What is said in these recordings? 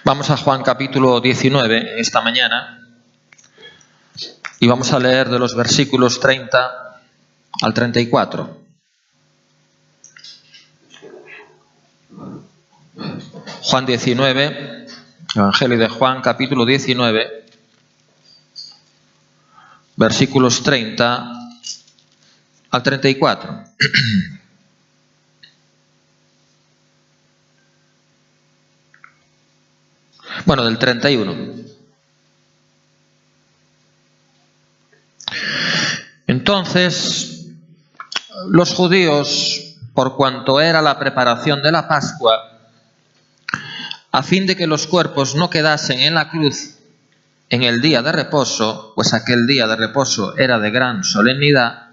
Vamos a Juan capítulo 19 esta mañana y vamos a leer de los versículos 30 al 34. Juan 19, Evangelio de Juan capítulo 19, versículos 30 al 34. Bueno, del 31. Entonces, los judíos, por cuanto era la preparación de la Pascua, a fin de que los cuerpos no quedasen en la cruz en el día de reposo, pues aquel día de reposo era de gran solemnidad,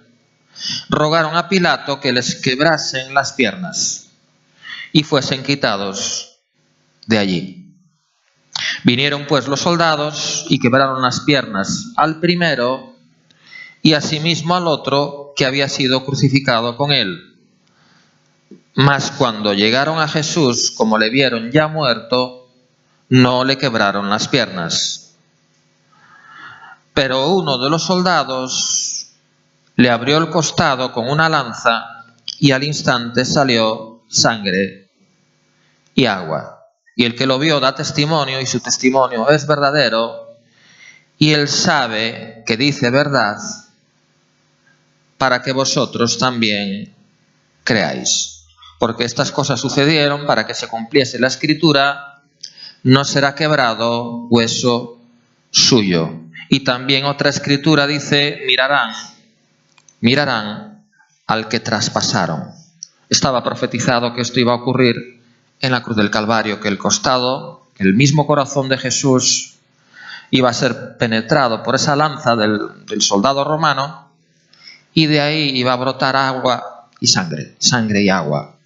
rogaron a Pilato que les quebrasen las piernas y fuesen quitados de allí. Vinieron pues los soldados y quebraron las piernas al primero y asimismo al otro que había sido crucificado con él. Mas cuando llegaron a Jesús, como le vieron ya muerto, no le quebraron las piernas. Pero uno de los soldados le abrió el costado con una lanza y al instante salió sangre y agua. Y el que lo vio da testimonio, y su testimonio es verdadero, y él sabe que dice verdad, para que vosotros también creáis. Porque estas cosas sucedieron para que se cumpliese la Escritura: no será quebrado hueso suyo. Y también otra Escritura dice: mirarán al que traspasaron. Estaba profetizado que esto iba a ocurrir en la cruz del Calvario, que el costado, el mismo corazón de Jesús, iba a ser penetrado por esa lanza del soldado romano, y de ahí iba a brotar agua y sangre y agua.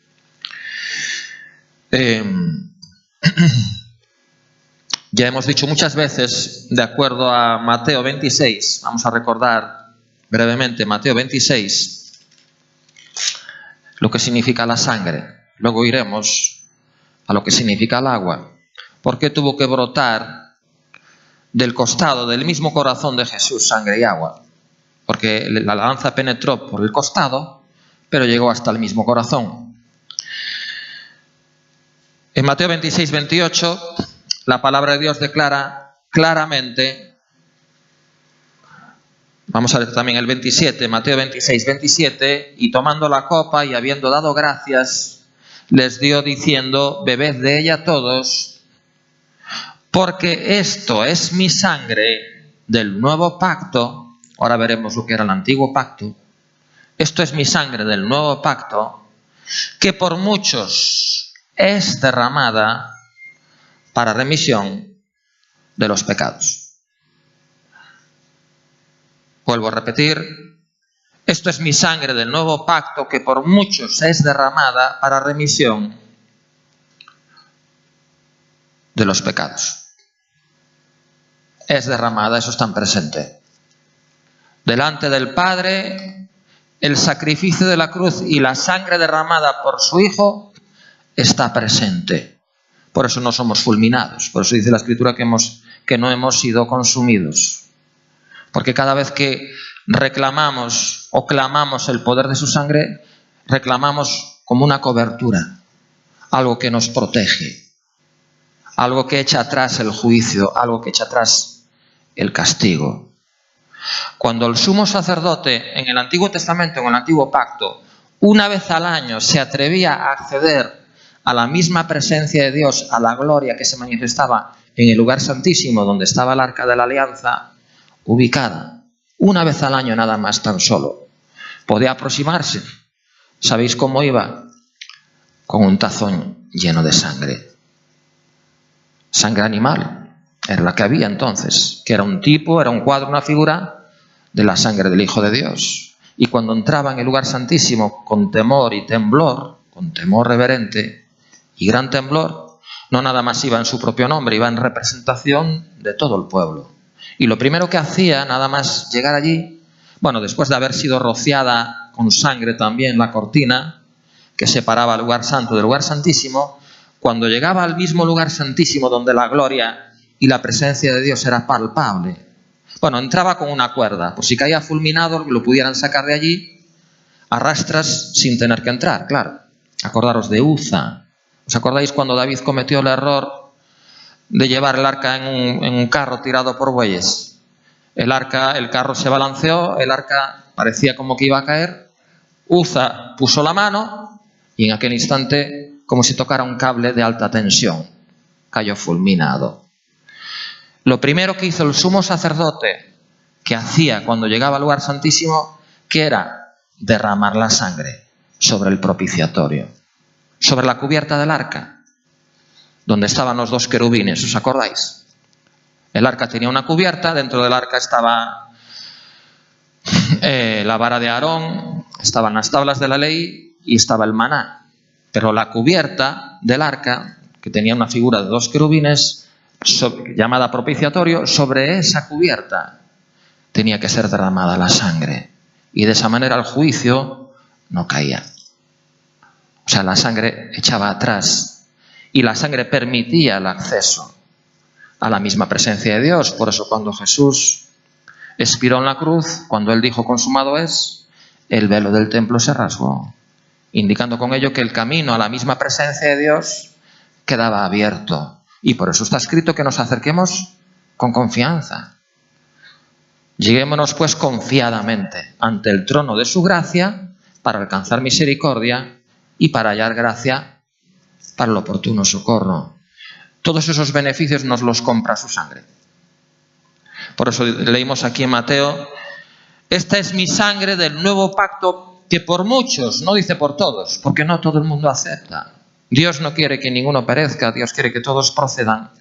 Ya hemos dicho muchas veces, de acuerdo a Mateo 26, vamos a recordar brevemente Mateo 26, lo que significa la sangre. Luego iremos a lo que significa el agua. ¿Por qué tuvo que brotar del costado del mismo corazón de Jesús sangre y agua? Porque la lanza penetró por el costado, pero llegó hasta el mismo corazón. En Mateo 26, 28, la palabra de Dios declara claramente, vamos a ver también el 27, Mateo 26, 27, y tomando la copa y habiendo dado gracias, les dio diciendo: bebed de ella todos, porque esto es mi sangre del nuevo pacto. Ahora veremos lo que era el antiguo pacto. Esto es mi sangre del nuevo pacto, que por muchos es derramada para remisión de los pecados. Vuelvo a repetir: esto es mi sangre del nuevo pacto, que por muchos es derramada para remisión de los pecados. Es derramada, eso está en presente. Delante del Padre, el sacrificio de la cruz y la sangre derramada por su Hijo está presente. Por eso no somos fulminados. Por eso dice la Escritura que no hemos sido consumidos. Porque cada vez que reclamamos o clamamos el poder de su sangre, reclamamos como una cobertura, algo que nos protege, algo que echa atrás el juicio, algo que echa atrás el castigo. Cuando el sumo sacerdote en el Antiguo Testamento, en el Antiguo Pacto, una vez al año se atrevía a acceder a la misma presencia de Dios, a la gloria que se manifestaba en el lugar santísimo donde estaba el Arca de la Alianza ubicada, una vez al año nada más, tan solo podía aproximarse. ¿Sabéis cómo iba? Con un tazón lleno de sangre. Sangre animal era la que había entonces, que era un tipo, era un cuadro, una figura de la sangre del Hijo de Dios. Y cuando entraba en el lugar santísimo con temor y temblor, con temor reverente y gran temblor, no nada más iba en su propio nombre, iba en representación de todo el pueblo. Y lo primero que hacía, nada más llegar allí, bueno, después de haber sido rociada con sangre también la cortina que separaba el lugar santo del lugar santísimo, cuando llegaba al mismo lugar santísimo donde la gloria y la presencia de Dios era palpable, bueno, entraba con una cuerda, por si caía fulminado, lo pudieran sacar de allí, a rastras sin tener que entrar, claro. Acordaros de Uza. ¿Os acordáis cuando David cometió el error de llevar el arca en un carro tirado por bueyes? El carro se balanceó, el arca parecía como que iba a caer. Uza puso la mano y en aquel instante, como si tocara un cable de alta tensión, cayó fulminado. Lo primero que hizo el sumo sacerdote, que hacía cuando llegaba al lugar santísimo, que era derramar la sangre sobre el propiciatorio, sobre la cubierta del arca, donde estaban los dos querubines, ¿os acordáis? El arca tenía una cubierta, dentro del arca estaba la vara de Aarón, estaban las tablas de la ley y estaba el maná. Pero la cubierta del arca, que tenía una figura de dos querubines, llamada propiciatorio, sobre esa cubierta tenía que ser derramada la sangre. Y de esa manera el juicio no caía. O sea, la sangre echaba atrás y la sangre permitía el acceso a la misma presencia de Dios. Por eso cuando Jesús expiró en la cruz, cuando Él dijo consumado es, el velo del templo se rasgó, indicando con ello que el camino a la misma presencia de Dios quedaba abierto. Y por eso está escrito que nos acerquemos con confianza. Lleguémonos pues confiadamente ante el trono de su gracia para alcanzar misericordia y para hallar gracia para el oportuno socorro. Todos esos beneficios nos los compra su sangre. Por eso leímos aquí en Mateo, esta es mi sangre del nuevo pacto que por muchos, no dice por todos, porque no todo el mundo acepta. Dios no quiere que ninguno perezca, Dios quiere que todos procedan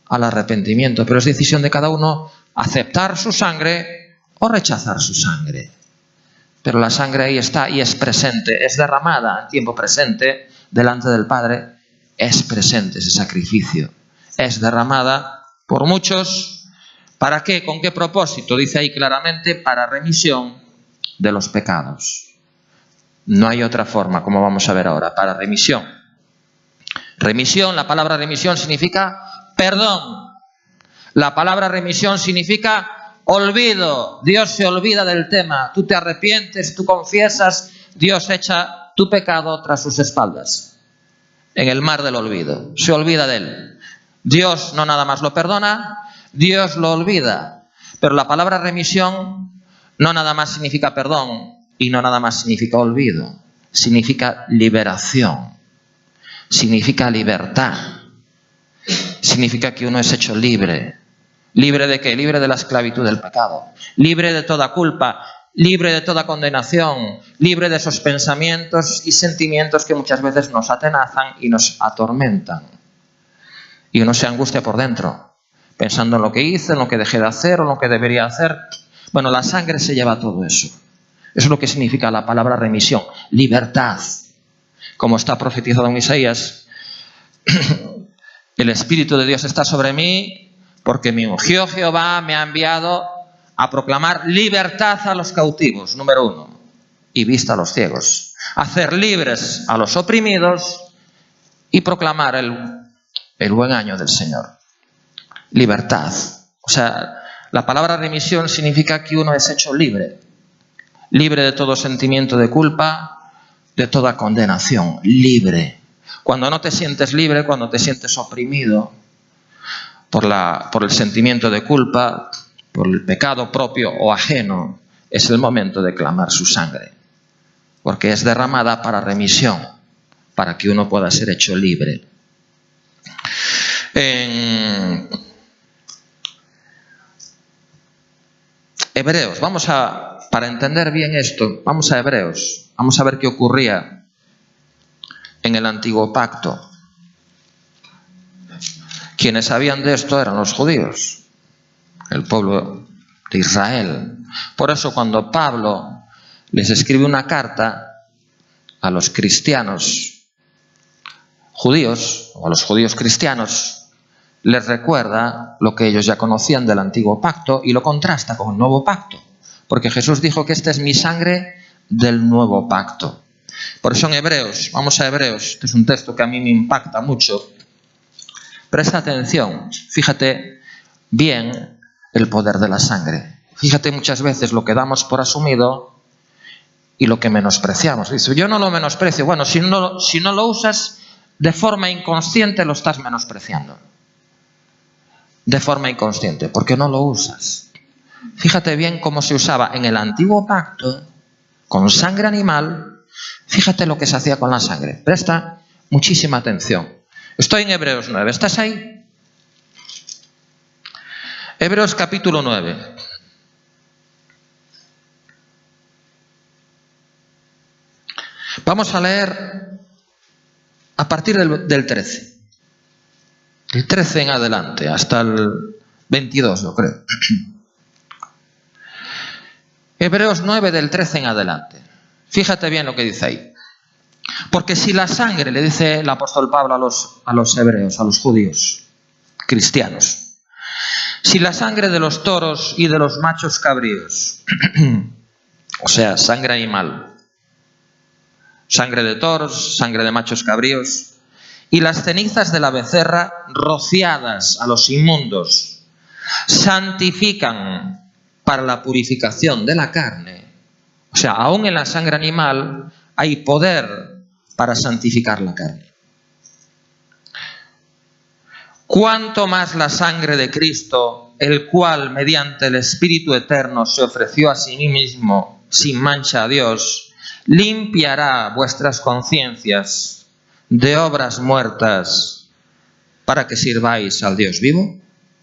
al arrepentimiento, pero es decisión de cada uno aceptar su sangre o rechazar su sangre. Pero la sangre ahí está y es presente, es derramada en tiempo presente delante del Padre, es presente ese sacrificio, es derramada por muchos. ¿Para qué? ¿Con qué propósito? Dice ahí claramente, para remisión de los pecados. No hay otra forma, como vamos a ver ahora, para remisión. Remisión, la palabra remisión significa perdón. La palabra remisión significa olvido. Dios se olvida del tema. Tú te arrepientes, tú confiesas, Dios echa tu pecado tras sus espaldas. En el mar del olvido. Se olvida de él. Dios no nada más lo perdona, Dios lo olvida. Pero la palabra remisión no nada más significa perdón y no nada más significa olvido. Significa liberación. Significa libertad. Significa que uno es hecho libre. ¿Libre de qué? Libre de la esclavitud del pecado. Libre de toda culpa. Libre de toda condenación. Libre de esos pensamientos y sentimientos que muchas veces nos atenazan y nos atormentan. Y uno se angustia por dentro, pensando en lo que hice, en lo que dejé de hacer o en lo que debería hacer. Bueno, la sangre se lleva todo eso. Eso es lo que significa la palabra remisión. Libertad. Como está profetizado en Isaías, el Espíritu de Dios está sobre mí porque me ungió Jehová, me ha enviado a proclamar libertad a los cautivos, número 1, y vista a los ciegos, hacer libres a los oprimidos y proclamar el buen año del Señor. Libertad. O sea, la palabra remisión significa que uno es hecho libre, libre de todo sentimiento de culpa, de toda condenación, libre. Cuando no te sientes libre, cuando te sientes oprimido por el sentimiento de culpa, por el pecado propio o ajeno, es el momento de clamar su sangre, porque es derramada para remisión, para que uno pueda ser hecho libre. En Hebreos, para entender bien esto, vamos a Hebreos, vamos a ver qué ocurría en el antiguo pacto. Quienes sabían de esto eran los judíos, el pueblo de Israel. Por eso cuando Pablo les escribe una carta a los cristianos judíos, o a los judíos cristianos, les recuerda lo que ellos ya conocían del antiguo pacto y lo contrasta con el nuevo pacto. Porque Jesús dijo que esta es mi sangre del nuevo pacto. Por eso en Hebreos, vamos a Hebreos, este es un texto que a mí me impacta mucho. Presta atención, fíjate bien el poder de la sangre. Fíjate muchas veces lo que damos por asumido y lo que menospreciamos. Dice, yo no lo menosprecio. Bueno, si no lo usas de forma inconsciente, lo estás menospreciando. De forma inconsciente, porque no lo usas. Fíjate bien cómo se usaba en el antiguo pacto, con sangre animal. Fíjate lo que se hacía con la sangre. Presta muchísima atención. Estoy en Hebreos 9. ¿Estás ahí? Hebreos capítulo 9. Vamos a leer a partir del 13. El 13 en adelante, hasta el 22, yo creo. Hebreos 9 del 13 en adelante. Fíjate bien lo que dice ahí. Porque si la sangre, le dice el apóstol Pablo a los hebreos, a los judíos, cristianos, si la sangre de los toros y de los machos cabríos, o sea, sangre animal, sangre de toros, sangre de machos cabríos, y las cenizas de la becerra rociadas a los inmundos, santifican para la purificación de la carne. O sea, aún en la sangre animal hay poder para santificar la carne. Cuanto más la sangre de Cristo, el cual mediante el Espíritu Eterno se ofreció a sí mismo sin mancha a Dios, limpiará vuestras conciencias de obras muertas para que sirváis al Dios vivo.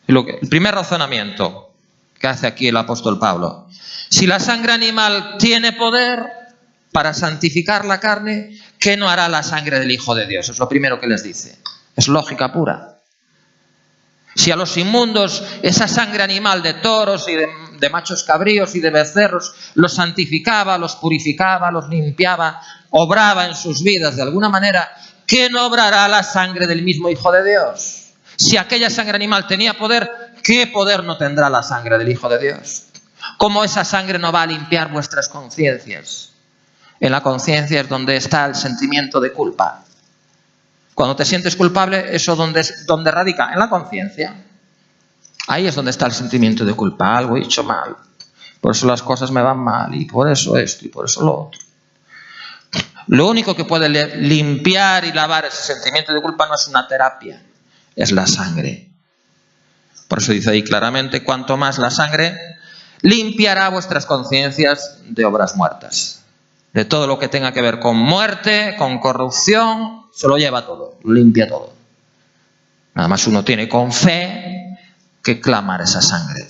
El primer razonamiento que hace aquí el apóstol Pablo. Si la sangre animal tiene poder para santificar la carne, ¿qué no hará la sangre del Hijo de Dios? Es lo primero que les dice. Es lógica pura. Si a los inmundos esa sangre animal de toros y de machos cabríos y de becerros los santificaba, los purificaba, los limpiaba, obraba en sus vidas de alguna manera, ¿qué no obrará la sangre del mismo Hijo de Dios? Si aquella sangre animal tenía poder, ¿qué poder no tendrá la sangre del Hijo de Dios? ¿Cómo esa sangre no va a limpiar vuestras conciencias? En la conciencia es donde está el sentimiento de culpa. Cuando te sientes culpable, ¿eso donde radica? En la conciencia. Ahí es donde está el sentimiento de culpa. Algo he hecho mal. Por eso las cosas me van mal. Y por eso esto y por eso lo otro. Lo único que puede limpiar y lavar ese sentimiento de culpa no es una terapia. Es la sangre. Por eso dice ahí claramente, cuanto más la sangre limpiará vuestras conciencias de obras muertas. De todo lo que tenga que ver con muerte, con corrupción, se lo lleva todo, lo limpia todo. Nada más uno tiene con fe que clamar esa sangre.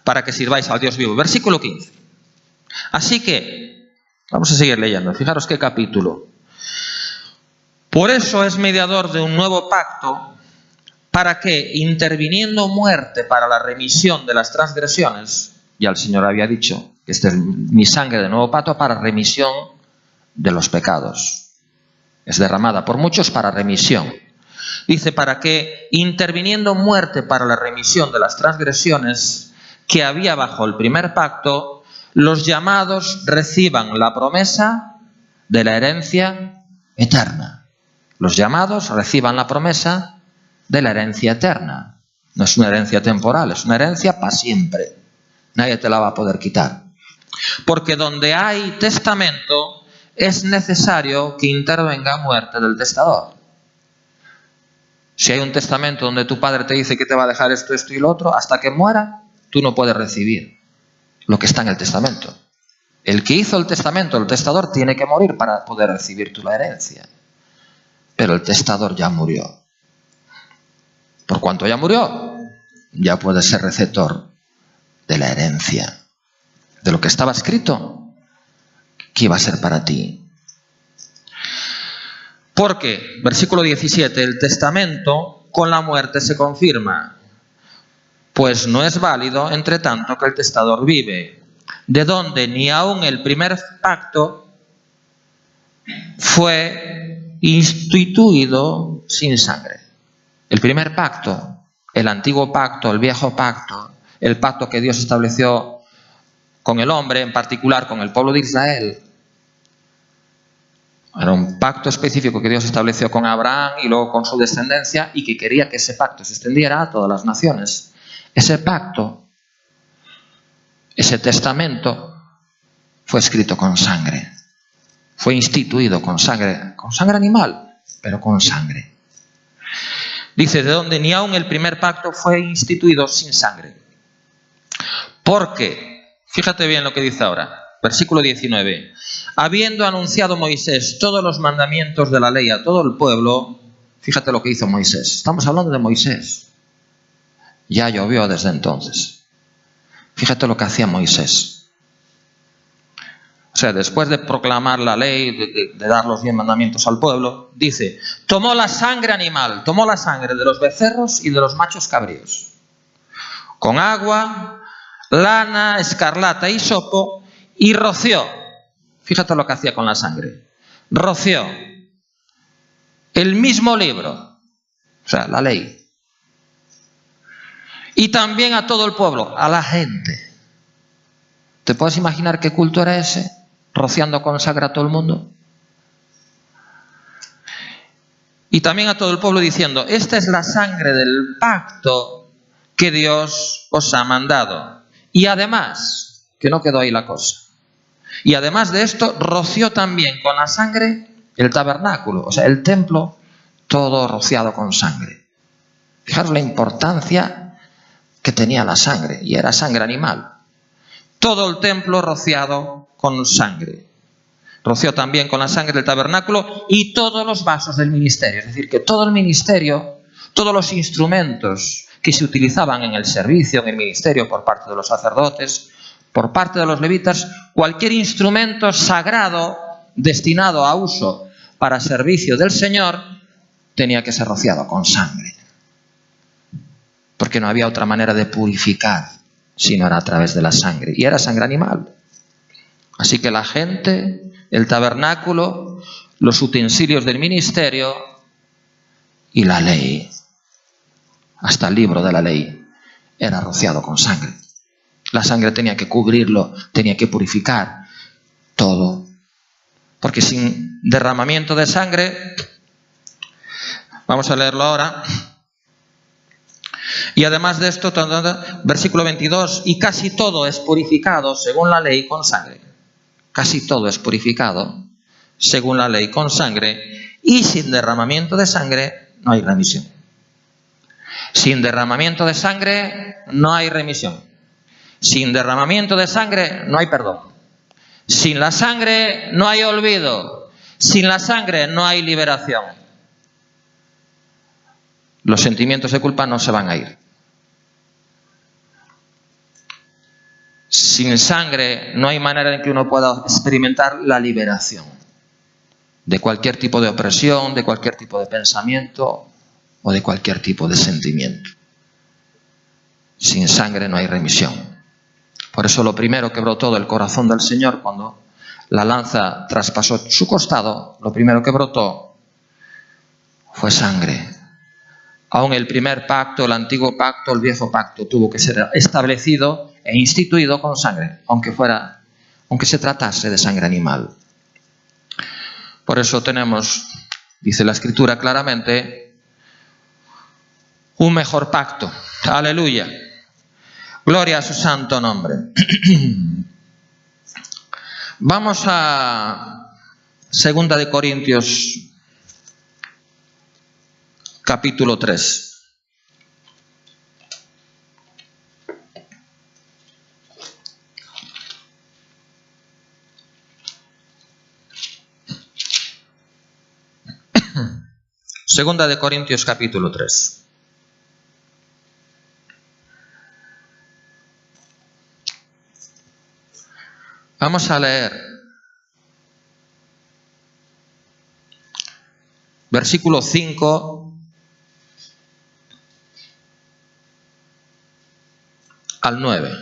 Para que sirváis al Dios vivo. Versículo 15. Así que, vamos a seguir leyendo. Fijaros qué capítulo. Por eso es mediador de un nuevo pacto, para que, interviniendo muerte para la remisión de las transgresiones, ya el Señor había dicho que esta es mi sangre de nuevo pacto para remisión de los pecados. Es derramada por muchos para remisión. Dice, para que, interviniendo muerte para la remisión de las transgresiones que había bajo el primer pacto, los llamados reciban la promesa de la herencia eterna. Los llamados reciban la promesa de la herencia eterna. No es una herencia temporal, es una herencia para siempre. Nadie te la va a poder quitar. Porque donde hay testamento es necesario que intervenga muerte del testador. Si hay un testamento donde tu padre te dice que te va a dejar esto, esto y lo otro, hasta que muera, tú no puedes recibir lo que está en el testamento. El que hizo el testamento, el testador, tiene que morir para poder recibir tu la herencia. Pero el testador ya murió. Por cuanto ya murió, ya puedes ser receptor de la herencia, de lo que estaba escrito, que iba a ser para ti. Porque, versículo 17, el testamento con la muerte se confirma, pues no es válido entre tanto que el testador vive, de donde ni aun el primer pacto fue instituido sin sangre. El primer pacto, el antiguo pacto, el viejo pacto, el pacto que Dios estableció con el hombre, en particular con el pueblo de Israel. Era un pacto específico que Dios estableció con Abraham y luego con su descendencia, y que quería que ese pacto se extendiera a todas las naciones. Ese pacto, ese testamento, fue escrito con sangre. Fue instituido con sangre animal, pero con sangre. Dice, de donde ni aun el primer pacto fue instituido sin sangre. Porque, fíjate bien lo que dice ahora, versículo 19. Habiendo anunciado Moisés todos los mandamientos de la ley a todo el pueblo, fíjate lo que hizo Moisés. Estamos hablando de Moisés. Ya llovió desde entonces. Fíjate lo que hacía Moisés. O sea, después de proclamar la ley, de dar los 10 mandamientos al pueblo, dice, tomó la sangre animal, tomó la sangre de los becerros y de los machos cabríos, con agua, lana, escarlata y hisopo, y roció. Fíjate lo que hacía con la sangre. Roció el mismo libro, o sea, la ley, y también a todo el pueblo, a la gente. ¿Te puedes imaginar qué culto era ese? Rociando con sangre a todo el mundo. Y también a todo el pueblo diciendo, esta es la sangre del pacto que Dios os ha mandado. Y además, que no quedó ahí la cosa, y además de esto, roció también con la sangre el tabernáculo, o sea, el templo, todo rociado con sangre. Fijaros la importancia que tenía la sangre, y era sangre animal. Todo el templo rociado con sangre. Roció también con la sangre del tabernáculo y todos los vasos del ministerio. Es decir, que todo el ministerio, todos los instrumentos que se utilizaban en el servicio, en el ministerio, por parte de los sacerdotes, por parte de los levitas, cualquier instrumento sagrado destinado a uso para servicio del Señor, tenía que ser rociado con sangre. Porque no había otra manera de purificar, sino era a través de la sangre. Y era sangre animal. Así que la gente, el tabernáculo, los utensilios del ministerio y la ley, hasta el libro de la ley, era rociado con sangre. La sangre tenía que cubrirlo, tenía que purificar todo. Porque sin derramamiento de sangre, vamos a leerlo ahora. Y además de esto, versículo 22, y casi todo es purificado según la ley con sangre. Casi todo es purificado según la ley con sangre, y sin derramamiento de sangre no hay remisión. Sin derramamiento de sangre no hay remisión. Sin derramamiento de sangre no hay perdón. Sin la sangre no hay olvido. Sin la sangre no hay liberación. Los sentimientos de culpa no se van a ir. Sin sangre no hay manera en que uno pueda experimentar la liberación de cualquier tipo de opresión, de cualquier tipo de pensamiento o de cualquier tipo de sentimiento. Sin sangre no hay remisión. Por eso lo primero que brotó del corazón del Señor cuando la lanza traspasó su costado, lo primero que brotó fue sangre. Aún el primer pacto, el antiguo pacto, el viejo pacto, tuvo que ser establecido e instituido con sangre, aunque se tratase de sangre animal. Por eso tenemos, dice la Escritura claramente, un mejor pacto. Aleluya. Gloria a su santo nombre. Vamos a 2 de Corintios, capítulo 3. Segunda de Corintios, capítulo 3. Vamos a leer versículo 5 al 9.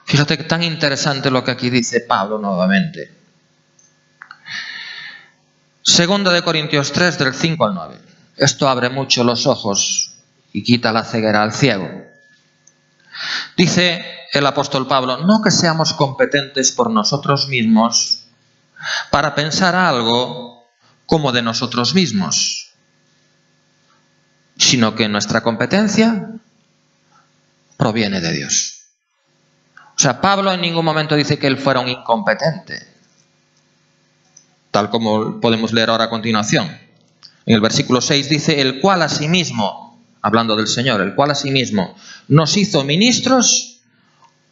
Fíjate que tan interesante lo que aquí dice Pablo nuevamente. Segunda de Corintios 3, del 5 al 9. Esto abre mucho los ojos y quita la ceguera al ciego. Dice el apóstol Pablo, no que seamos competentes por nosotros mismos para pensar algo como de nosotros mismos, sino que nuestra competencia proviene de Dios. O sea, Pablo en ningún momento dice que él fuera un incompetente, tal como podemos leer ahora a continuación. En el versículo 6 dice, el cual asimismo, hablando del Señor, el cual asimismo nos hizo ministros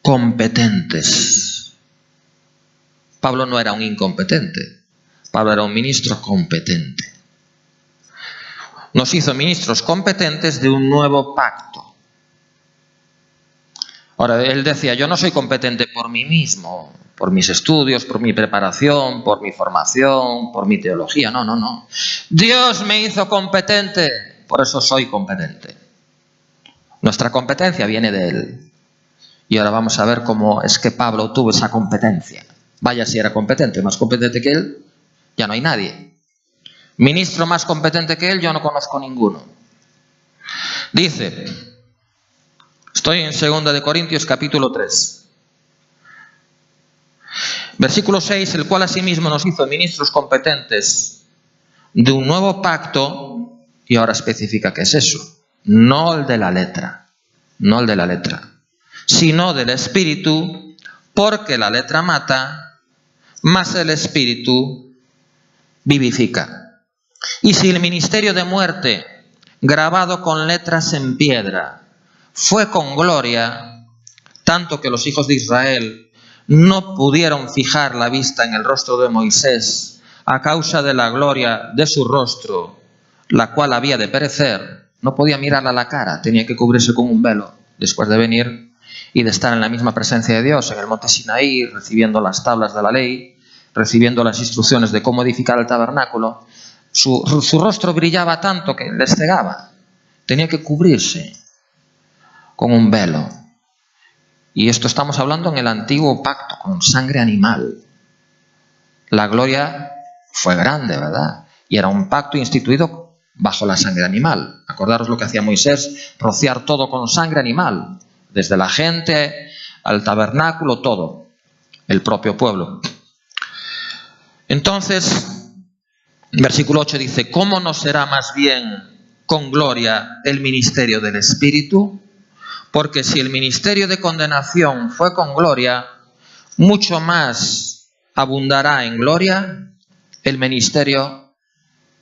competentes. Pablo no era un incompetente, Pablo era un ministro competente. Nos hizo ministros competentes de un nuevo pacto. Ahora, él decía, yo no soy competente por mí mismo, por mis estudios, por mi preparación, por mi formación, por mi teología. No, no, no. Dios me hizo competente, por eso soy competente. Nuestra competencia viene de Él. Y ahora vamos a ver cómo es que Pablo tuvo esa competencia. Vaya si era competente, más competente que él, ya no hay nadie. Ministro más competente que él, yo no conozco ninguno. Dice, estoy en 2 de Corintios capítulo 3. Versículo 6, el cual asimismo nos hizo ministros competentes de un nuevo pacto, y ahora especifica qué es eso. No el de la letra, no el de la letra, sino del Espíritu, porque la letra mata, mas el Espíritu vivifica. Y si el ministerio de muerte, grabado con letras en piedra, fue con gloria, tanto que los hijos de Israel no pudieron fijar la vista en el rostro de Moisés a causa de la gloria de su rostro, la cual había de perecer, no podía mirarla a la cara, tenía que cubrirse con un velo después de venir y de estar en la misma presencia de Dios en el monte Sinaí, recibiendo las tablas de la ley, recibiendo las instrucciones de cómo edificar el tabernáculo. Su rostro brillaba tanto que les cegaba. Tenía que cubrirse con un velo. Y esto estamos hablando en el antiguo pacto, con sangre animal. La gloria fue grande, ¿verdad? Y era un pacto instituido bajo la sangre animal. Acordaros lo que hacía Moisés, rociar todo con sangre animal. Desde la gente al tabernáculo, todo. El propio pueblo. Entonces, versículo 8 dice, ¿cómo no será más bien con gloria el ministerio del Espíritu? Porque si el ministerio de condenación fue con gloria, mucho más abundará en gloria el ministerio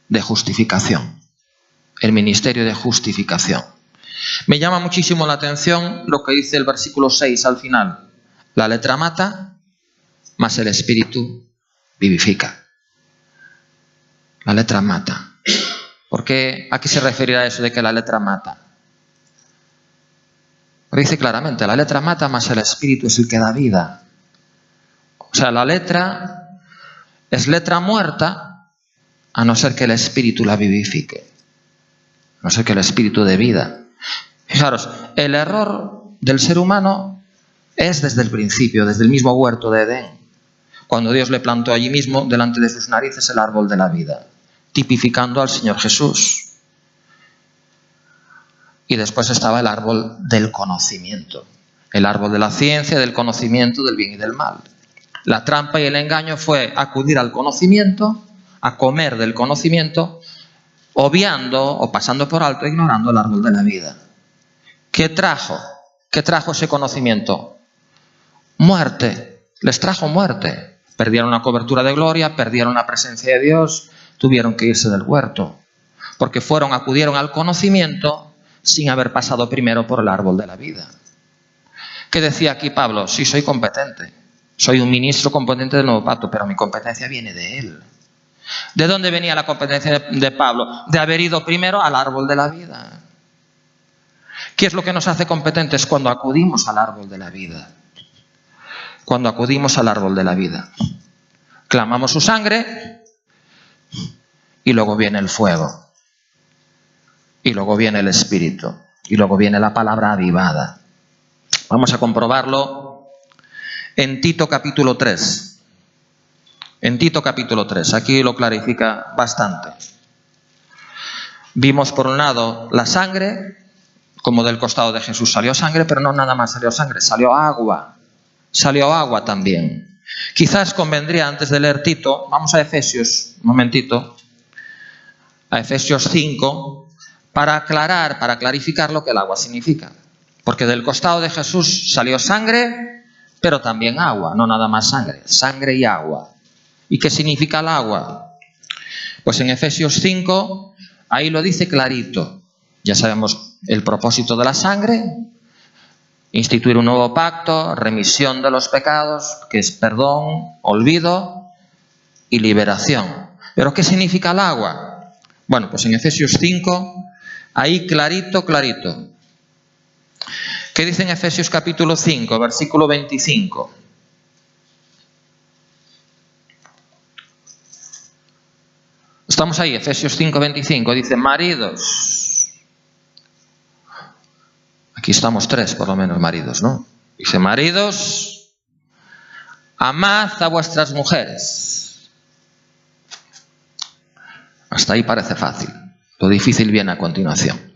de justificación. El ministerio de justificación. Me llama muchísimo la atención lo que dice el versículo 6 al final. La letra mata, mas el Espíritu vivifica. La letra mata. ¿Por qué? ¿A qué se referirá eso de que la letra mata? Porque dice claramente, la letra mata, mas el Espíritu es el que da vida. O sea, la letra es letra muerta, a no ser que el Espíritu la vivifique. A no ser que el Espíritu dé vida. Fijaros, el error del ser humano es desde el principio, desde el mismo huerto de Edén. Cuando Dios le plantó allí mismo, delante de sus narices, el árbol de la vida, tipificando al Señor Jesús. Y después estaba el árbol del conocimiento, el árbol de la ciencia, del conocimiento del bien y del mal. La trampa y el engaño fue acudir al conocimiento, a comer del conocimiento, obviando o pasando por alto, ignorando el árbol de la vida. ¿Qué trajo? ¿Qué trajo ese conocimiento? Muerte. Les trajo muerte. Perdieron la cobertura de gloria, perdieron la presencia de Dios, tuvieron que irse del huerto. Porque acudieron al conocimiento sin haber pasado primero por el árbol de la vida. ¿Qué decía aquí Pablo? Sí, soy competente. Soy un ministro competente del nuevo pacto, pero mi competencia viene de él. ¿De dónde venía la competencia de Pablo? De haber ido primero al árbol de la vida. ¿Qué es lo que nos hace competentes? Cuando acudimos al árbol de la vida. Cuando acudimos al árbol de la vida. Clamamos su sangre y luego viene el fuego. Y luego viene el Espíritu. Y luego viene la palabra avivada. Vamos a comprobarlo en Tito capítulo 3. En Tito capítulo 3. Aquí lo clarifica bastante. Vimos por un lado la sangre como del costado de Jesús salió sangre, pero no nada más salió sangre, salió agua también. Quizás convendría, antes de leer Tito, vamos a Efesios, un momentito, a Efesios 5, para aclarar, para clarificar lo que el agua significa. Porque del costado de Jesús salió sangre, pero también agua, no nada más sangre, sangre y agua. ¿Y qué significa el agua? Pues en Efesios 5, ahí lo dice clarito. Ya sabemos el propósito de la sangre: instituir un nuevo pacto, remisión de los pecados, que es perdón, olvido y liberación. ¿Pero qué significa el agua? Bueno, pues en Efesios 5, ahí clarito. ¿Qué dice en Efesios capítulo 5, versículo 25? Estamos ahí, Efesios 5, 25, dice: maridos. Aquí estamos 3, por lo menos, maridos, ¿no? Dice: maridos, amad a vuestras mujeres. Hasta ahí parece fácil. Lo difícil viene a continuación.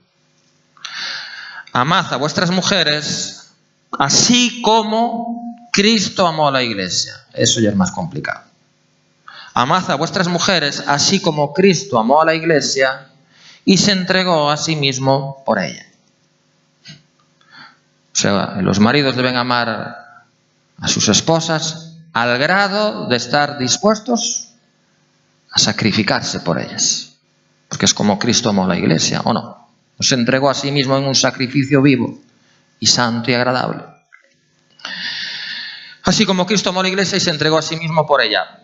Amad a vuestras mujeres, así como Cristo amó a la iglesia. Eso ya es más complicado. Amad a vuestras mujeres, así como Cristo amó a la iglesia y se entregó a sí mismo por ella. O sea, los maridos deben amar a sus esposas al grado de estar dispuestos a sacrificarse por ellas. Porque es como Cristo amó a la iglesia, ¿o no? Se entregó a sí mismo en un sacrificio vivo y santo y agradable. Así como Cristo amó a la iglesia y se entregó a sí mismo por ella.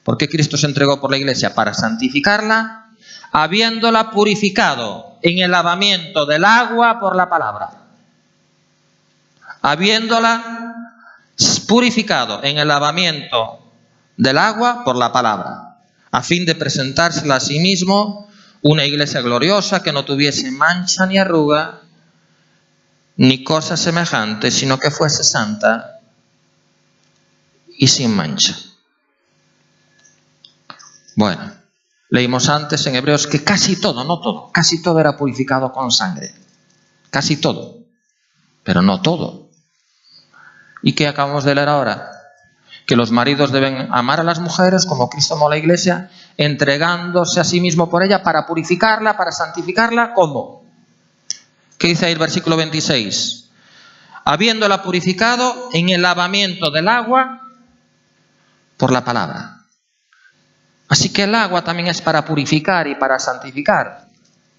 ¿Por qué Cristo se entregó por la iglesia? Para santificarla, habiéndola purificado en el lavamiento del agua por la palabra. Habiéndola purificado en el lavamiento del agua por la palabra, a fin de presentársela a sí mismo una iglesia gloriosa, que no tuviese mancha ni arruga, ni cosa semejante, sino que fuese santa y sin mancha. Bueno, leímos antes en Hebreos que casi todo, no todo, casi todo era purificado con sangre. Casi todo, pero no todo. ¿Y qué acabamos de leer ahora? Que los maridos deben amar a las mujeres como Cristo amó a la iglesia, entregándose a sí mismo por ella para purificarla, para santificarla. ¿Cómo? ¿Qué dice ahí el versículo 26? Habiéndola purificado en el lavamiento del agua por la palabra. Así que el agua también es para purificar y para santificar.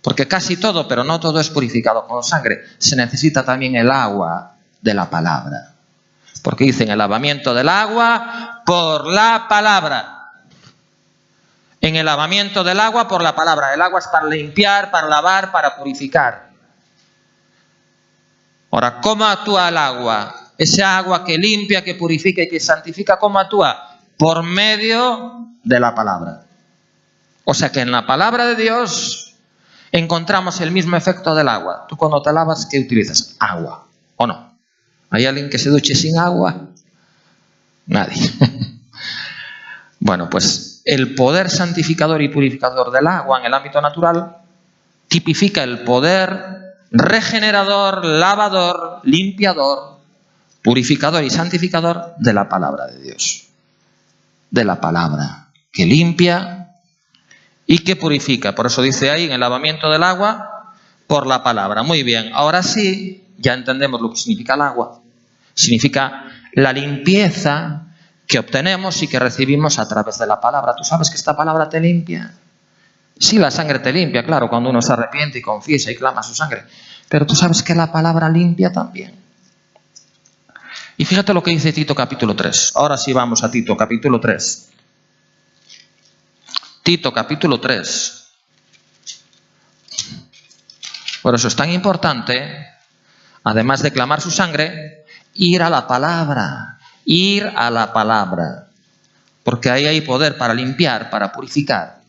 Porque casi todo, pero no todo, es purificado con sangre. Se necesita también el agua de la palabra. Porque dicen el lavamiento del agua por la palabra. En el lavamiento del agua por la palabra. El agua es para limpiar, para lavar, para purificar. Ahora, ¿cómo actúa el agua? Ese agua que limpia, que purifica y que santifica, ¿cómo actúa? Por medio de la palabra. O sea que en la palabra de Dios encontramos el mismo efecto del agua. Tú cuando te lavas, ¿qué utilizas? Agua, ¿o no? ¿Hay alguien que se duche sin agua? Nadie. Bueno, pues el poder santificador y purificador del agua en el ámbito natural tipifica el poder regenerador, lavador, limpiador, purificador y santificador de la palabra de Dios. De la palabra que limpia y que purifica. Por eso dice ahí en el lavamiento del agua por la palabra. Muy bien, ahora sí, ya entendemos lo que significa el agua. Significa la limpieza que obtenemos y que recibimos a través de la palabra. ¿Tú sabes que esta palabra te limpia? Sí, la sangre te limpia, claro, cuando uno se arrepiente y confiesa y clama su sangre. Pero tú sabes que la palabra limpia también. Y fíjate lo que dice Tito capítulo 3. Ahora sí vamos a Tito capítulo 3. Tito capítulo 3. Por eso es tan importante, además de clamar su sangre, ir a la palabra. Ir a la palabra. Porque ahí hay poder para limpiar, para purificar,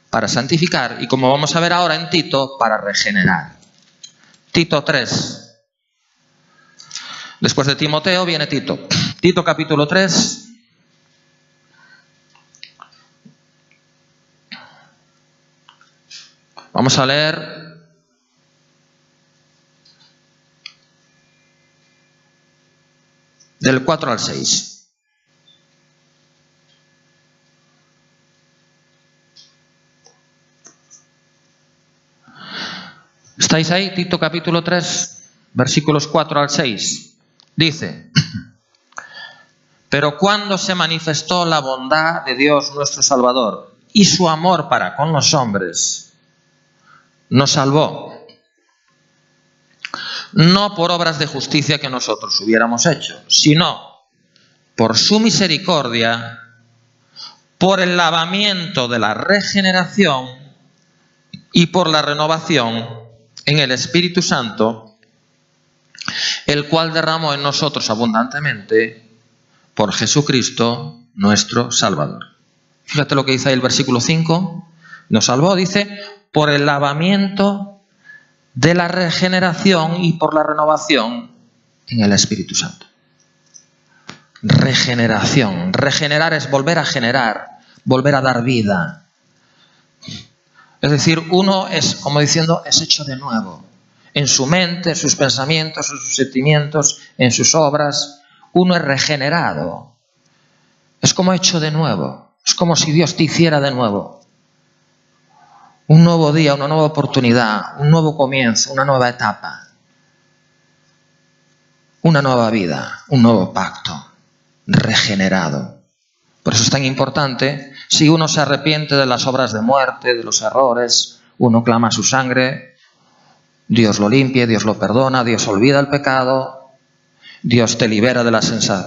para santificar y, como vamos a ver ahora en Tito, para regenerar. Tito 3. Después de Timoteo viene Tito. Tito capítulo 3. Vamos a leer del 4 al 6. ¿Estáis ahí? Tito capítulo 3, versículos 4 al 6. Dice: pero cuando se manifestó la bondad de Dios nuestro Salvador y su amor para con los hombres, nos salvó, no por obras de justicia que nosotros hubiéramos hecho, sino por su misericordia, por el lavamiento de la regeneración y por la renovación en el Espíritu Santo, el cual derramó en nosotros abundantemente por Jesucristo nuestro Salvador. Fíjate lo que dice ahí el versículo 5. Nos salvó, dice, por el lavamiento de la regeneración y por la renovación en el Espíritu Santo. Regeneración. Regenerar es volver a generar, volver a dar vida. Es decir, uno es, como diciendo, es hecho de nuevo. En su mente, en sus pensamientos, en sus sentimientos, en sus obras. Uno es regenerado. Es como hecho de nuevo. Es como si Dios te hiciera de nuevo. Un nuevo día, una nueva oportunidad, un nuevo comienzo, una nueva etapa. Una nueva vida, un nuevo pacto. Regenerado. Por eso es tan importante, si uno se arrepiente de las obras de muerte, de los errores, uno clama su sangre, Dios lo limpia, Dios lo perdona, Dios olvida el pecado, Dios te libera de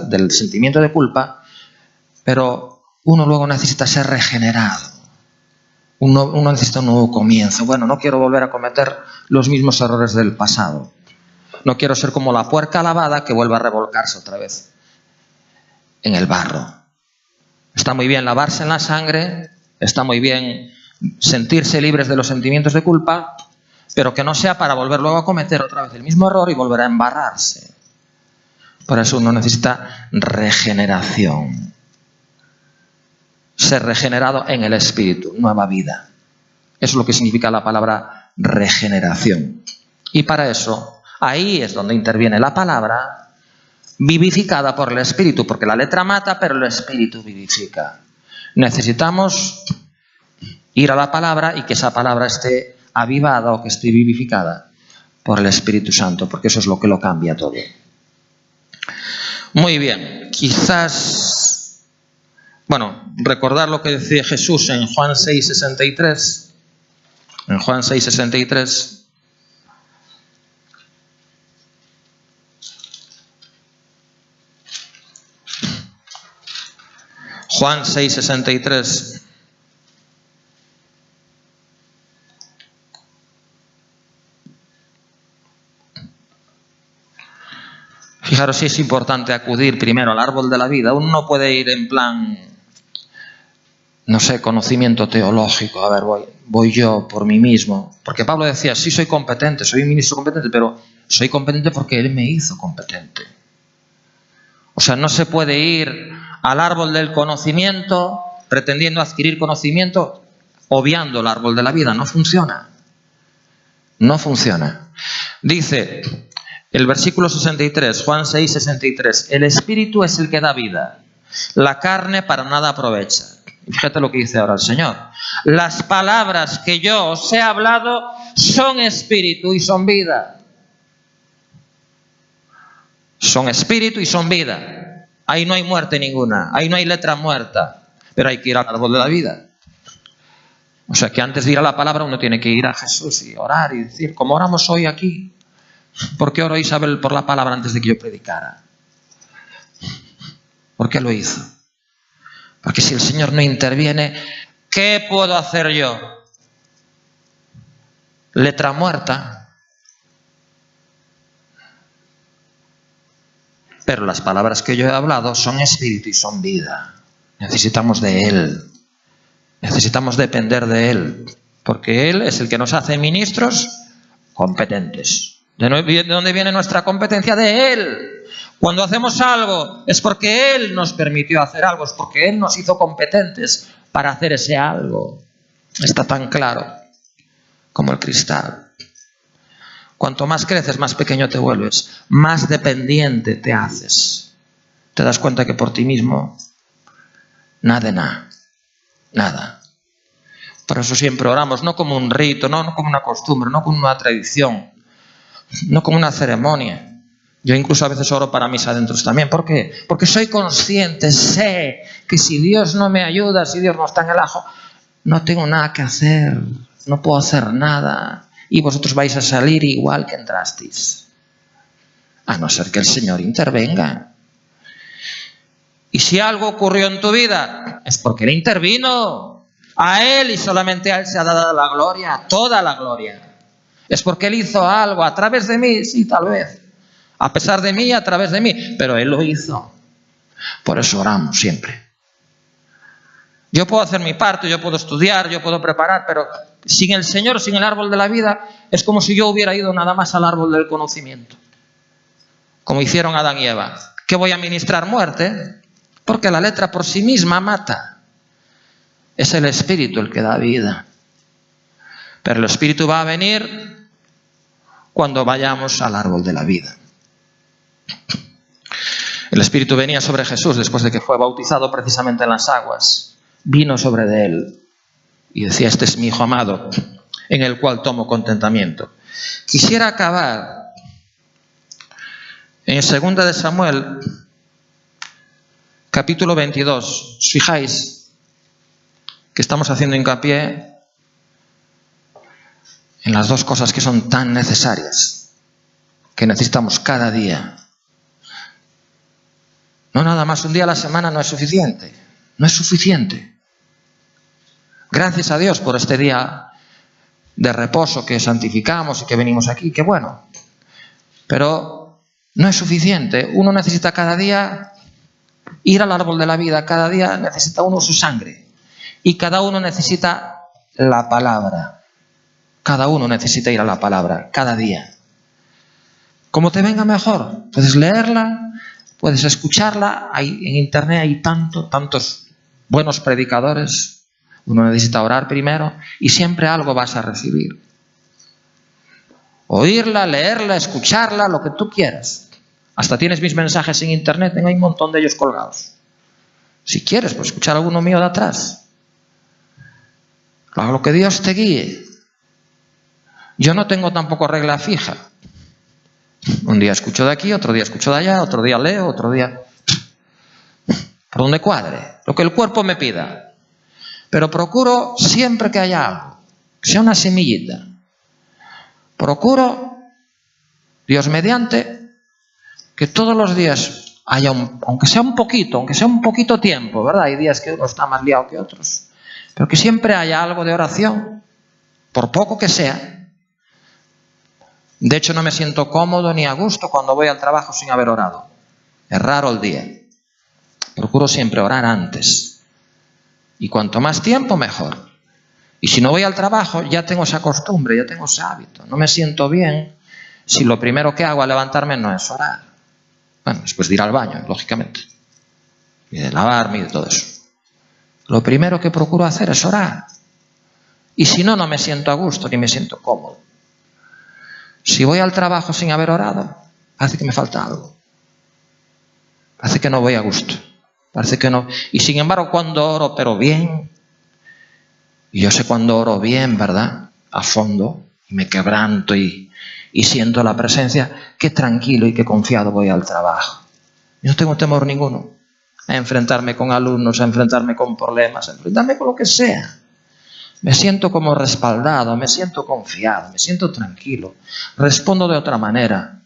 del sentimiento de culpa, pero uno luego necesita ser regenerado. Uno necesita un nuevo comienzo. Bueno, no quiero volver a cometer los mismos errores del pasado. No quiero ser como la puerca lavada que vuelva a revolcarse otra vez en el barro. Está muy bien lavarse en la sangre, está muy bien sentirse libres de los sentimientos de culpa, pero que no sea para volver luego a cometer otra vez el mismo error y volver a embarrarse. Por eso uno necesita regeneración. Ser regenerado en el Espíritu, nueva vida. Eso es lo que significa la palabra regeneración. Y para eso, ahí es donde interviene la palabra vivificada por el Espíritu, porque la letra mata, pero el Espíritu vivifica. Necesitamos ir a la palabra y que esa palabra esté avivada o que esté vivificada por el Espíritu Santo, porque eso es lo que lo cambia todo. Muy bien, quizás, recordar lo que decía Jesús en Juan 6:63. En Juan 6:63. Juan 6:63. Fijaros si es importante acudir primero al árbol de la vida. Uno no puede ir en plan, no sé, conocimiento teológico. A ver, voy yo por mí mismo. Porque Pablo decía, sí soy competente, soy un ministro competente, pero soy competente porque Él me hizo competente. O sea, no se puede ir al árbol del conocimiento pretendiendo adquirir conocimiento, obviando el árbol de la vida. No funciona. No funciona. Dice el versículo 63, Juan 6:63, el Espíritu es el que da vida, la carne para nada aprovecha. Fíjate lo que dice ahora el Señor. Las palabras que yo os he hablado son espíritu y son vida. Son espíritu y son vida. Ahí no hay muerte ninguna, ahí no hay letra muerta, pero hay que ir al árbol de la vida. O sea que antes de ir a la palabra uno tiene que ir a Jesús y orar y decir, como oramos hoy aquí. ¿Por qué oró Isabel por la palabra antes de que yo predicara? ¿Por qué lo hizo? Porque si el Señor no interviene, ¿qué puedo hacer yo? Letra muerta. Pero las palabras que yo he hablado son espíritu y son vida. Necesitamos de Él. Necesitamos depender de Él. Porque Él es el que nos hace ministros competentes. ¿De dónde viene nuestra competencia? De Él. Cuando hacemos algo es porque Él nos permitió hacer algo, es porque Él nos hizo competentes para hacer ese algo. Está tan claro como el cristal. Cuanto más creces, más pequeño te vuelves, más dependiente te haces. te das cuenta que por ti mismo nada. Por eso siempre oramos, no como un rito, no como una costumbre, no como una tradición, no como una ceremonia. Yo incluso a veces oro para mis adentros también. ¿Por qué? Porque soy consciente, sé que si Dios no me ayuda, si Dios no está en el ajo, no tengo nada que hacer, no puedo hacer nada. Y vosotros vais a salir igual que entrasteis. A no ser que el Señor intervenga. Y si algo ocurrió en tu vida, es porque Él intervino. A Él y solamente a Él se ha dado la gloria, toda la gloria. Es porque Él hizo algo a través de mí, sí, tal vez. A pesar de mí, a través de mí, pero Él lo hizo. Por eso oramos siempre. Yo puedo hacer mi parte, yo puedo estudiar, yo puedo preparar, pero sin el Señor, sin el árbol de la vida, es como si yo hubiera ido nada más al árbol del conocimiento. Como hicieron Adán y Eva. ¿Qué voy a ministrar? Muerte. Porque la letra por sí misma mata. Es el Espíritu el que da vida. Pero el Espíritu va a venir cuando vayamos al árbol de la vida. El Espíritu venía sobre Jesús después de que fue bautizado precisamente en las aguas. Vino sobre de Él y decía: este es mi Hijo amado, en el cual tomo contentamiento. Quisiera acabar en 2 de Samuel, capítulo 22. Os fijáis que estamos haciendo hincapié en las dos cosas que son tan necesarias, que necesitamos cada día. No nada más un día a la semana no es suficiente. No es suficiente. Gracias a Dios por este día de reposo que santificamos y que venimos aquí. Qué bueno. Pero no es suficiente. Uno necesita cada día ir al árbol de la vida. Cada día necesita uno su sangre. Y cada uno necesita la palabra. Cada uno necesita ir a la palabra. Cada día. Como te venga mejor. Puedes leerla. Puedes escucharla, en internet hay tantos buenos predicadores. Uno necesita orar primero y siempre algo vas a recibir. Oírla, leerla, escucharla, lo que tú quieras. Hasta tienes mis mensajes en internet, hay un montón de ellos colgados. Si quieres, pues escuchar alguno mío de atrás. Lo que Dios te guíe. Yo no tengo tampoco regla fija. Un día escucho de aquí, otro día escucho de allá, otro día leo, otro día... Por donde cuadre, lo que el cuerpo me pida. Pero procuro siempre que haya algo, que sea una semillita. Procuro, Dios mediante, que todos los días haya, aunque sea un poquito tiempo, ¿verdad? Hay días que uno está más liado que otros. Pero que siempre haya algo de oración, por poco que sea. De hecho, no me siento cómodo ni a gusto cuando voy al trabajo sin haber orado. Es raro el día. Procuro siempre orar antes. Y cuanto más tiempo, mejor. Y si no voy al trabajo, ya tengo esa costumbre, ya tengo ese hábito. No me siento bien si lo primero que hago al levantarme no es orar. Bueno, después de ir al baño, lógicamente. Y de lavarme y de todo eso. Lo primero que procuro hacer es orar. Y si no, no me siento a gusto ni me siento cómodo. Si voy al trabajo sin haber orado, parece que me falta algo. Parece que no voy a gusto. Parece que no. Y sin embargo, cuando oro, pero bien, y yo sé cuando oro bien, ¿verdad? A fondo, y me quebranto y siento la presencia, qué tranquilo y qué confiado voy al trabajo. Yo no tengo temor ninguno a enfrentarme con alumnos, a enfrentarme con problemas, a enfrentarme con lo que sea. Me siento como respaldado, me siento confiado, me siento tranquilo. Respondo de otra manera.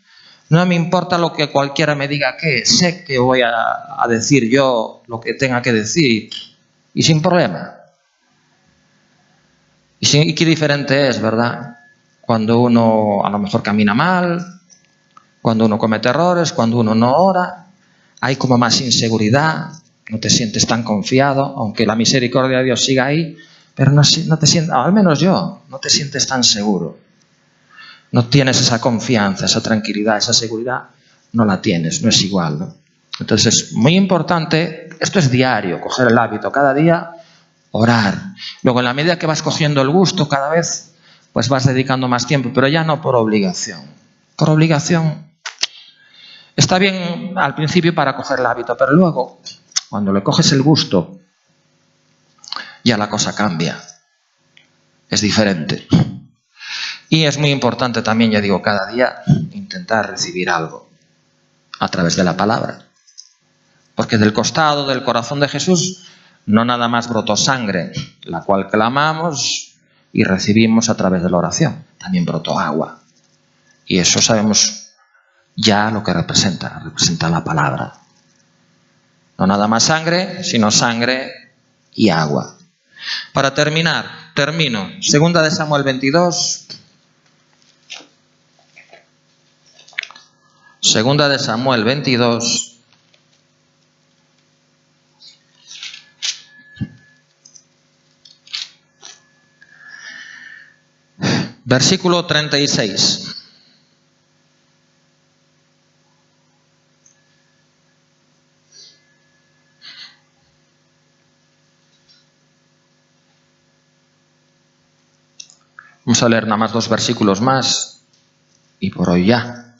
No me importa lo que cualquiera me diga, que sé que voy a decir yo lo que tenga que decir y sin problema. Y qué diferente es, ¿verdad? Cuando uno a lo mejor camina mal, cuando uno comete errores, cuando uno no ora, hay como más inseguridad, no te sientes tan confiado, aunque la misericordia de Dios siga ahí. Pero no te sientes, al menos yo, no te sientes tan seguro. No tienes esa confianza, esa tranquilidad, esa seguridad. No la tienes, no es igual, ¿no? Entonces es muy importante, esto es diario, coger el hábito, cada día orar. Luego en la medida que vas cogiendo el gusto, cada vez pues vas dedicando más tiempo, pero ya no por obligación. Por obligación Está bien al principio para coger el hábito, pero luego, cuando le coges el gusto, ya la cosa cambia. Es diferente. Y es muy importante también, ya digo, cada día intentar recibir algo a través de la palabra. Porque del costado del corazón de Jesús no nada más brotó sangre, la cual clamamos y recibimos a través de la oración. También brotó agua. Y eso sabemos ya lo que representa la palabra. No nada más sangre, sino sangre y agua. Para terminar, termino. Segunda de Samuel 22. Segunda de Samuel 22. Versículo 36. Vamos a leer nada más 2 versículos más y por hoy ya.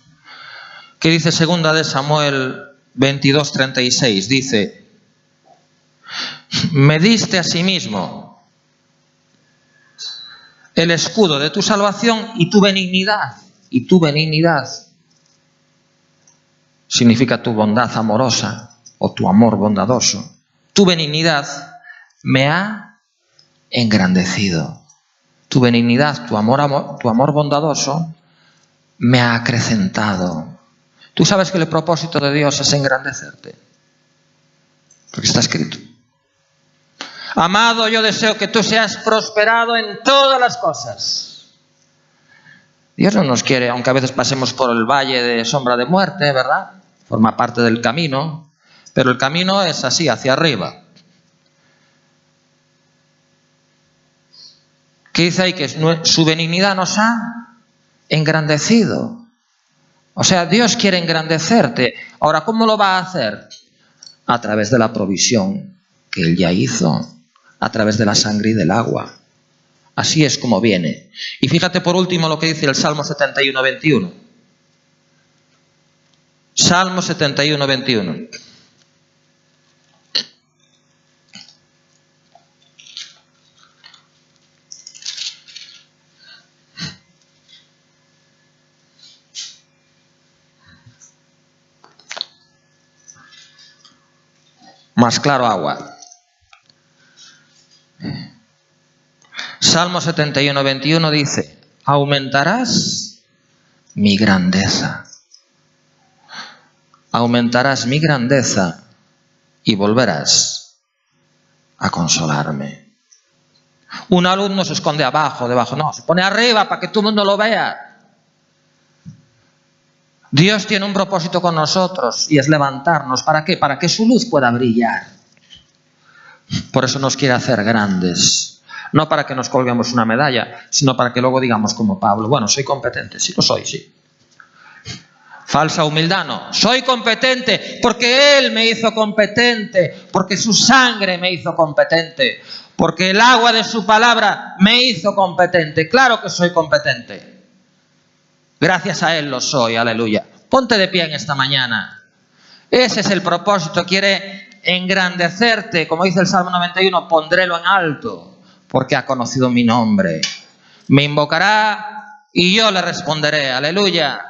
¿Qué dice segunda de Samuel 22, 36? Dice: me diste a sí mismo el escudo de tu salvación y tu benignidad. Y tu benignidad significa tu bondad amorosa o tu amor bondadoso. Tu benignidad me ha engrandecido. Tu benignidad, tu amor bondadoso me ha acrecentado. Tú sabes que el propósito de Dios es engrandecerte. Porque está escrito. Amado, yo deseo que tú seas prosperado en todas las cosas. Dios no nos quiere, aunque a veces pasemos por el valle de sombra de muerte, ¿verdad? Forma parte del camino, pero el camino es así, hacia arriba. ¿Qué dice ahí? Que su benignidad nos ha engrandecido. O sea, Dios quiere engrandecerte. Ahora, ¿cómo lo va a hacer? A través de la provisión que Él ya hizo, a través de la sangre y del agua. Así es como viene. Y fíjate por último lo que dice el Salmo 71, 21. Salmo 71, 21. Más claro agua. Salmo 71, 21 dice: aumentarás mi grandeza. Aumentarás mi grandeza y volverás a consolarme. Una luz no se esconde abajo, debajo, no, se pone arriba para que todo el mundo lo vea. Dios tiene un propósito con nosotros y es levantarnos. ¿Para qué? Para que su luz pueda brillar. Por eso nos quiere hacer grandes. No para que nos colguemos una medalla, sino para que luego digamos como Pablo: bueno, soy competente. Sí lo soy, sí. Falsa humildad no. Soy competente porque Él me hizo competente, porque su sangre me hizo competente, porque el agua de su palabra me hizo competente. Claro que soy competente. Gracias a Él lo soy, aleluya. Ponte de pie en esta mañana. Ese es el propósito, quiere engrandecerte. Como dice el Salmo 91, pondrélo en alto, porque ha conocido mi nombre. Me invocará y yo le responderé, aleluya.